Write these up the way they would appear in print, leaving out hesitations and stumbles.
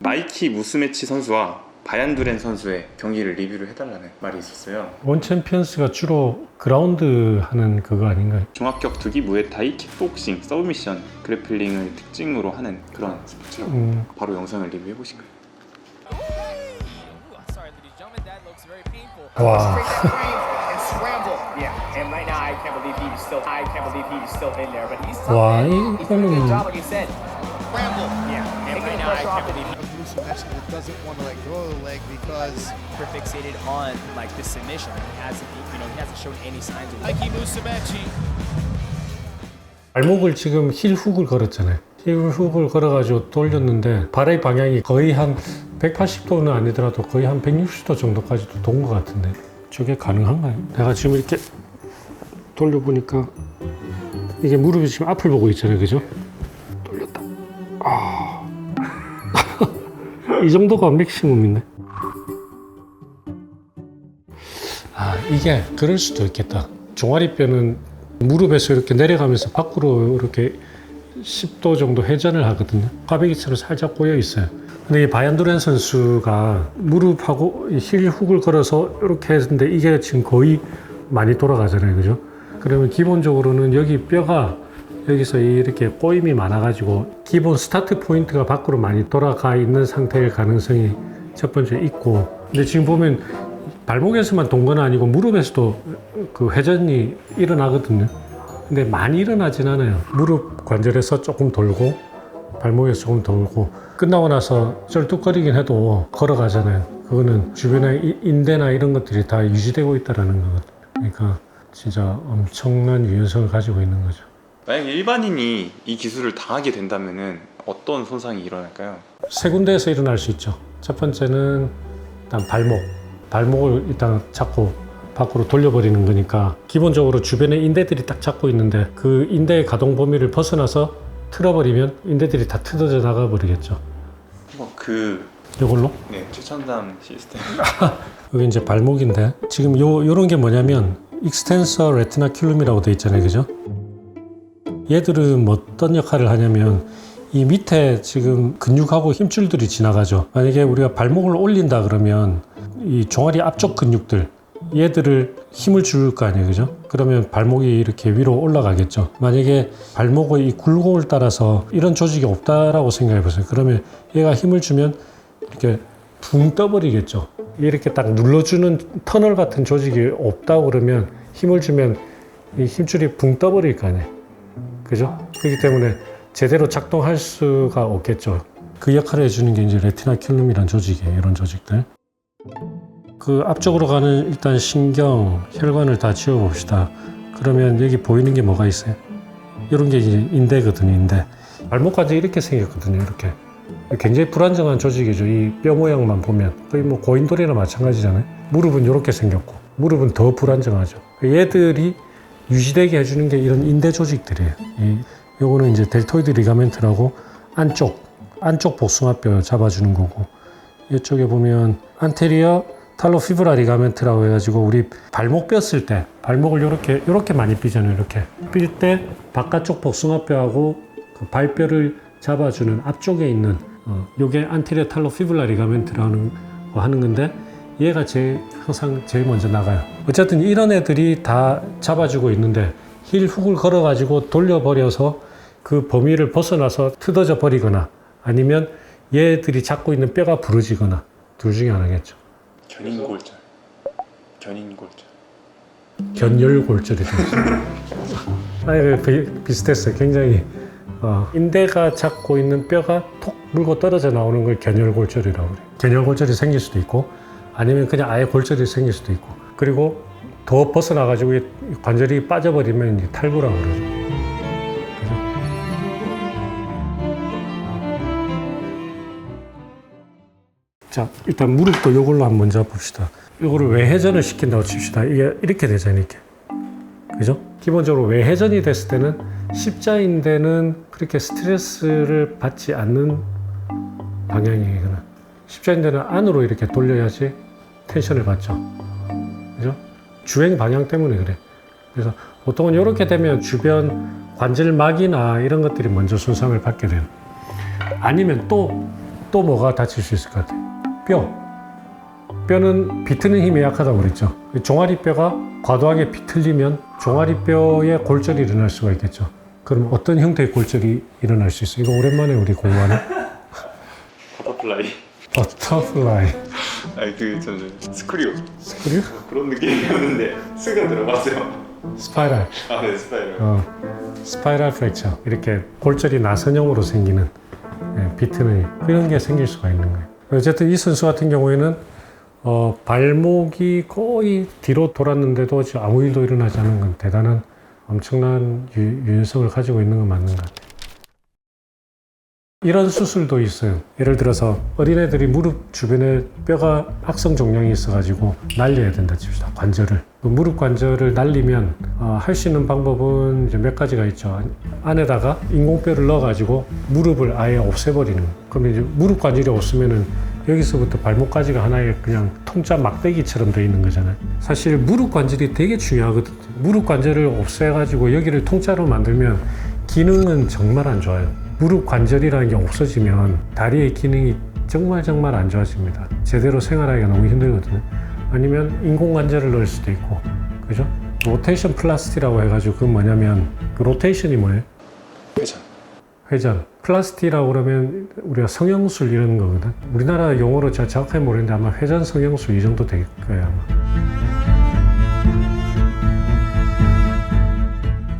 나이키 무스매치 선수와 바얀두렌 선수의 경기를 리뷰를 해달라는 말이 있었어요. 원 챔피언스가 주로 그라운드 하는 그거 아닌가요? 종합격투기, 무에타이, 킥복싱, 서브미션, 그래플링을 특징으로 하는 그런 스포츠라고. 바로 영상을 리뷰해보실까요? 와. 와, 이거는 That doesn't want to let go of the leg because Super fixated on like the submission. He hasn't, he hasn't shown any signs of. Nike Musumeci. 발목을 지금 힐 훅을 걸었잖아요. 힐 훅을 걸어가지고 돌렸는데 발의 방향이 거의 한 180도는 아니더라도 거의 한 160도 정도까지도 돈 것 같은데 저게 가능한가요? 내가 지금 이렇게 돌려보니까 이게 무릎이 지금 앞을 보고 있잖아요, 그죠? 돌렸다. 이 정도가 맥시멈인데. 이게 그럴 수도 있겠다. 종아리뼈는 무릎에서 이렇게 내려가면서 밖으로 이렇게 10도 정도 회전을 하거든요. 꽈배기처럼 살짝 꼬여 있어요. 근데 이 바얀두렌 선수가 무릎하고 힐 훅을 걸어서 이렇게 했는데 이게 지금 거의 많이 돌아가잖아요, 그죠? 그러면 기본적으로는 여기 뼈가 여기서 이렇게 꼬임이 많아가지고 기본 스타트 포인트가 밖으로 많이 돌아가 있는 상태일 가능성이 첫 번째 있고, 근데 지금 보면 발목에서만 돈 건 아니고 무릎에서도 그 회전이 일어나거든요. 근데 많이 일어나진 않아요. 무릎 관절에서 조금 돌고 발목에서 조금 돌고 끝나고 나서 쩔뚝거리긴 해도 걸어가잖아요. 그거는 주변에 인대나 이런 것들이 다 유지되고 있다는 거거든요. 그러니까 진짜 엄청난 유연성을 가지고 있는 거죠. 만약에 일반인이 이 기술을 당하게 된다면 어떤 손상이 일어날까요? 세 군데에서 일어날 수 있죠. 첫 번째는 일단 발목을 일단 잡고 밖으로 돌려버리는 거니까 기본적으로 주변에 인대들이 딱 잡고 있는데 그 인대의 가동 범위를 벗어나서 틀어버리면 인대들이 다 뜯어져 나가 버리겠죠. 이걸로? 네, 최첨단 시스템. 여기 이제 발목인데 지금 요런 게 뭐냐면 익스텐서 레티나큘lum이라고 돼 있잖아요, 그죠? 얘들은 어떤 역할을 하냐면 이 밑에 지금 근육하고 힘줄들이 지나가죠. 만약에 우리가 발목을 올린다 그러면 이 종아리 앞쪽 근육들 얘들을 힘을 줄 거 아니에요, 그죠? 그러면 발목이 이렇게 위로 올라가겠죠. 만약에 발목의 이 굴곡을 따라서 이런 조직이 없다라고 생각해 보세요. 그러면 얘가 힘을 주면 이렇게 붕 떠버리겠죠. 이렇게 딱 눌러주는 터널 같은 조직이 없다고 그러면 힘을 주면 이 힘줄이 붕 떠버릴 거 아니에요, 그죠? 그렇기 때문에 제대로 작동할 수가 없겠죠. 그 역할을 해주는 게 이제 레티나큘lum이라는 조직이에요. 이런 조직들. 그 앞쪽으로 가는 일단 신경, 혈관을 다 지워봅시다. 그러면 여기 보이는 게 뭐가 있어요? 이런 게 이제 인대거든요, 인대. 발목까지 이렇게 생겼거든요, 이렇게. 굉장히 불안정한 조직이죠. 이 뼈 모양만 보면. 거의 뭐 고인돌이나 마찬가지잖아요. 무릎은 이렇게 생겼고, 무릎은 더 불안정하죠. 얘들이 유지되게 해주는 게 이런 인대 조직들이에요. 요거는 이제 델토이드 리가멘트라고 안쪽 복숭아뼈 잡아주는 거고, 이쪽에 보면 안테리어 탈로 피브라 리가멘트라고 해가지고 우리 발목 뼈 쓸 때 발목을 요렇게 많이 삐잖아요. 이렇게 삘 때 바깥쪽 복숭아뼈하고 그 발뼈를 잡아주는 앞쪽에 있는 요게 안테리어 탈로 피브라 리가멘트라는 거 하는 건데 얘가 항상 제일 먼저 나가요. 어쨌든 이런 애들이 다 잡아주고 있는데 힐 훅을 걸어가지고 돌려버려서 그 범위를 벗어나서 뜯어져 버리거나 아니면 얘들이 잡고 있는 뼈가 부러지거나 둘 중에 하나겠죠. 견열골절이 되죠. 비슷했어요. 굉장히 인대가 잡고 있는 뼈가 톡 물고 떨어져 나오는 걸 견열골절이라고 그래요. 견열골절이 생길 수도 있고 아니면 그냥 아예 골절이 생길 수도 있고, 그리고 더 벗어나가지고 관절이 빠져버리면 이제 탈구라고 그러죠. 그죠? 자, 일단 무릎도 이걸로 한번 먼저 봅시다. 이거를 외회전을 시킨다고 칩시다. 이게 이렇게 되잖아요, 이렇게. 그죠? 기본적으로 외회전이 됐을 때는 십자인대는 그렇게 스트레스를 받지 않는 방향이에요, 이거는. 십자인대는 안으로 이렇게 돌려야지 텐션을 받죠. 그죠? 주행 방향 때문에 그래. 그래서 보통은 이렇게 되면 주변 관절막이나 이런 것들이 먼저 손상을 받게 돼요. 아니면 또 또 뭐가 다칠 수 있을 것 같아요? 뼈. 뼈는 비트는 힘이 약하다고 그랬죠. 종아리뼈가 과도하게 비틀리면 종아리뼈에 골절이 일어날 수가 있겠죠. 그럼 어떤 형태의 골절이 일어날 수 있어요? 이거 오랜만에 우리 공부하는 버터플라이. 버터플라이. 아니 저는 스크류 스크류? 그런 느낌이었는데 스가 들어갔어요. 스파이럴. 네, 스파이럴. 스파이럴 프랙처. 이렇게 골절이 나선형으로 생기는 비트는 이런 게 생길 수가 있는 거예요. 어쨌든 이 선수 같은 경우에는 발목이 거의 뒤로 돌았는데도 지금 아무 일도 일어나지 않은 건 대단한 엄청난 유연성을 가지고 있는 건 맞는 것 같아요. 이런 수술도 있어요. 예를 들어서 어린애들이 무릎 주변에 뼈가 악성 종양이 있어가지고 날려야 된다 칩시다. 관절을. 그 무릎 관절을 날리면 할 수 있는 방법은 이제 몇 가지가 있죠. 안에다가 인공뼈를 넣어가지고 무릎을 아예 없애버리는. 그러면 이제 무릎 관절이 없으면은 여기서부터 발목까지가 하나의 그냥 통짜 막대기처럼 되어 있는 거잖아요. 사실 무릎 관절이 되게 중요하거든요. 무릎 관절을 없애가지고 여기를 통짜로 만들면 기능은 정말 안 좋아요. 무릎 관절이라는 게 없어지면 다리의 기능이 정말 안 좋아집니다. 제대로 생활하기가 너무 힘들거든요. 아니면 인공관절을 넣을 수도 있고, 그죠? 로테이션 플라스티라고 해가지고 그건 뭐냐면 그 로테이션이 뭐예요? 회전. 플라스티라고 그러면 우리가 성형술 이런 거거든. 우리나라 용어로 제가 정확하게 모르겠는데 아마 회전 성형술 이 정도 될 거예요.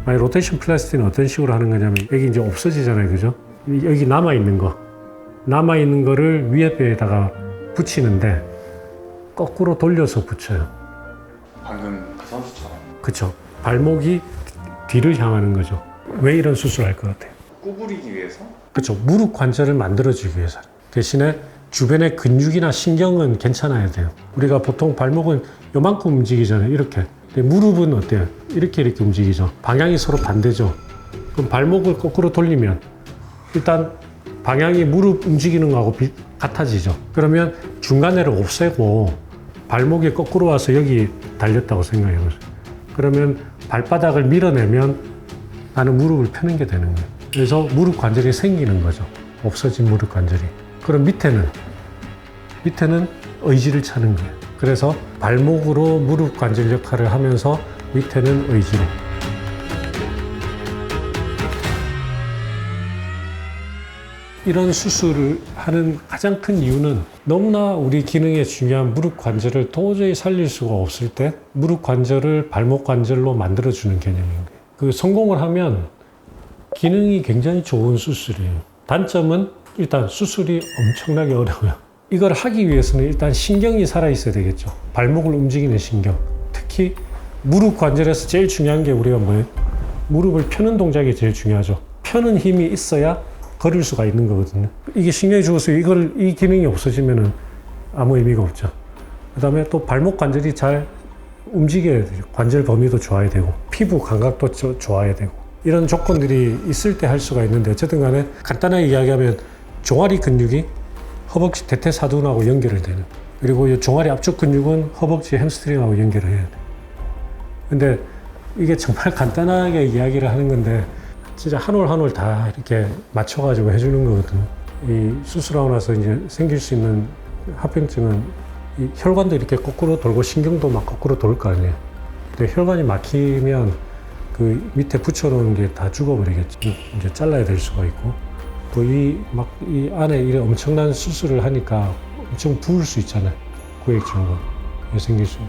아니, 로테이션 플라스티는 어떤 식으로 하는 거냐면 여기 이제 없어지잖아요, 그죠? 여기 남아있는 거를 위에 뼈에다가 붙이는데 거꾸로 돌려서 붙여요. 방금 그 선수처럼. 그쵸? 발목이 뒤를 향하는 거죠. 왜 이런 수술을 할 것 같아요? 구부리기 위해서? 그렇죠. 무릎 관절을 만들어주기 위해서. 대신에 주변의 근육이나 신경은 괜찮아야 돼요. 우리가 보통 발목은 요만큼 움직이잖아요. 이렇게. 근데 무릎은 어때요? 이렇게 움직이죠. 방향이 서로 반대죠. 그럼 발목을 거꾸로 돌리면 일단 방향이 무릎 움직이는 거하고 같아지죠. 그러면 중간에를 없애고 발목이 거꾸로 와서 여기 달렸다고 생각해 보세요. 그러면 발바닥을 밀어내면 나는 무릎을 펴는 게 되는 거예요. 그래서 무릎 관절이 생기는 거죠. 없어진 무릎 관절이. 그럼 밑에는 의지를 차는 거예요. 그래서 발목으로 무릎 관절 역할을 하면서 밑에는 의지로. 이런 수술을 하는 가장 큰 이유는 너무나 우리 기능에 중요한 무릎 관절을 도저히 살릴 수가 없을 때 무릎 관절을 발목 관절로 만들어주는 개념인 거예요. 그 성공을 하면 기능이 굉장히 좋은 수술이에요. 단점은 일단 수술이 엄청나게 어려워요. 이걸 하기 위해서는 일단 신경이 살아있어야 되겠죠. 발목을 움직이는 신경. 특히 무릎 관절에서 제일 중요한 게 우리가 뭐예요? 무릎을 펴는 동작이 제일 중요하죠. 펴는 힘이 있어야 걸을 수가 있는 거거든요. 이게 신경이 죽어서 이 기능이 없어지면 아무 의미가 없죠. 그 다음에 또 발목 관절이 잘 움직여야 돼요. 관절 범위도 좋아야 되고 피부 감각도 좋아야 되고 이런 조건들이 있을 때 할 수가 있는데 어쨌든 간에 간단하게 이야기하면 종아리 근육이 허벅지 대퇴사두근하고 연결을 되는, 그리고 이 종아리 앞쪽 근육은 허벅지 햄스트링하고 연결을 해야 돼. 근데 이게 정말 간단하게 이야기를 하는 건데 진짜 한 올 한 올 다 이렇게 맞춰가지고 해주는 거거든요. 이 수술하고 나서 이제 생길 수 있는 합병증은 이 혈관도 이렇게 거꾸로 돌고 신경도 막 거꾸로 돌 거 아니에요. 근데 혈관이 막히면 그 밑에 붙여놓은 게 다 죽어버리겠죠. 이제 잘라야 될 수가 있고 또 이 안에 이런 엄청난 수술을 하니까 엄청 부을 수 있잖아요. 구획증과 생길 수 있고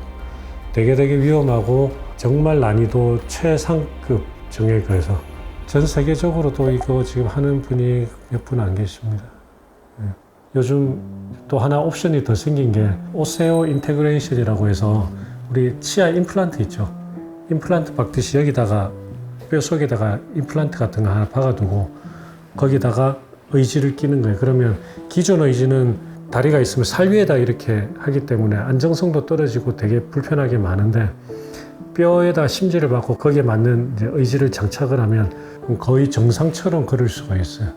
되게 위험하고 정말 난이도 최상급 정형외과에서 전 세계적으로도 이거 지금 하는 분이 몇 분 안 계십니다. 요즘 또 하나 옵션이 더 생긴 게 오세오 인테그레이션이라고 해서 우리 치아 임플란트 있죠. 임플란트 박듯이 여기다가 뼈 속에다가 임플란트 같은 거 하나 박아두고 거기다가 의지를 끼는 거예요. 그러면 기존 의지는 다리가 있으면 살 위에다 이렇게 하기 때문에 안정성도 떨어지고 되게 불편하게 많은데 뼈에다 심지를 받고 거기에 맞는 이제 의지를 장착을 하면 거의 정상처럼 걸을 수가 있어요.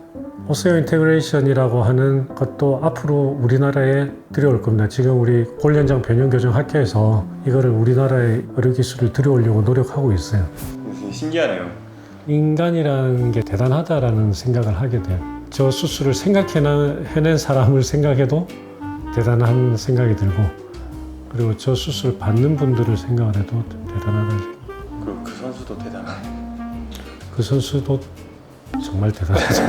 오세오 인테그레이션이라고 하는 것도 앞으로 우리나라에 들여올 겁니다. 지금 우리 골연장 변형교정 학회에서 이거를 우리나라의 의료기술을 들여오려고 노력하고 있어요. 신기하네요. 인간이라는 게 대단하다라는 생각을 하게 돼요. 저 수술을 해낸 사람을 생각해도 대단한 생각이 들고, 그리고 저 수술 받는 분들을 생각을 해도 대단하다. 그리고 그 선수도 대단한. 그 선수도 정말 대단하죠.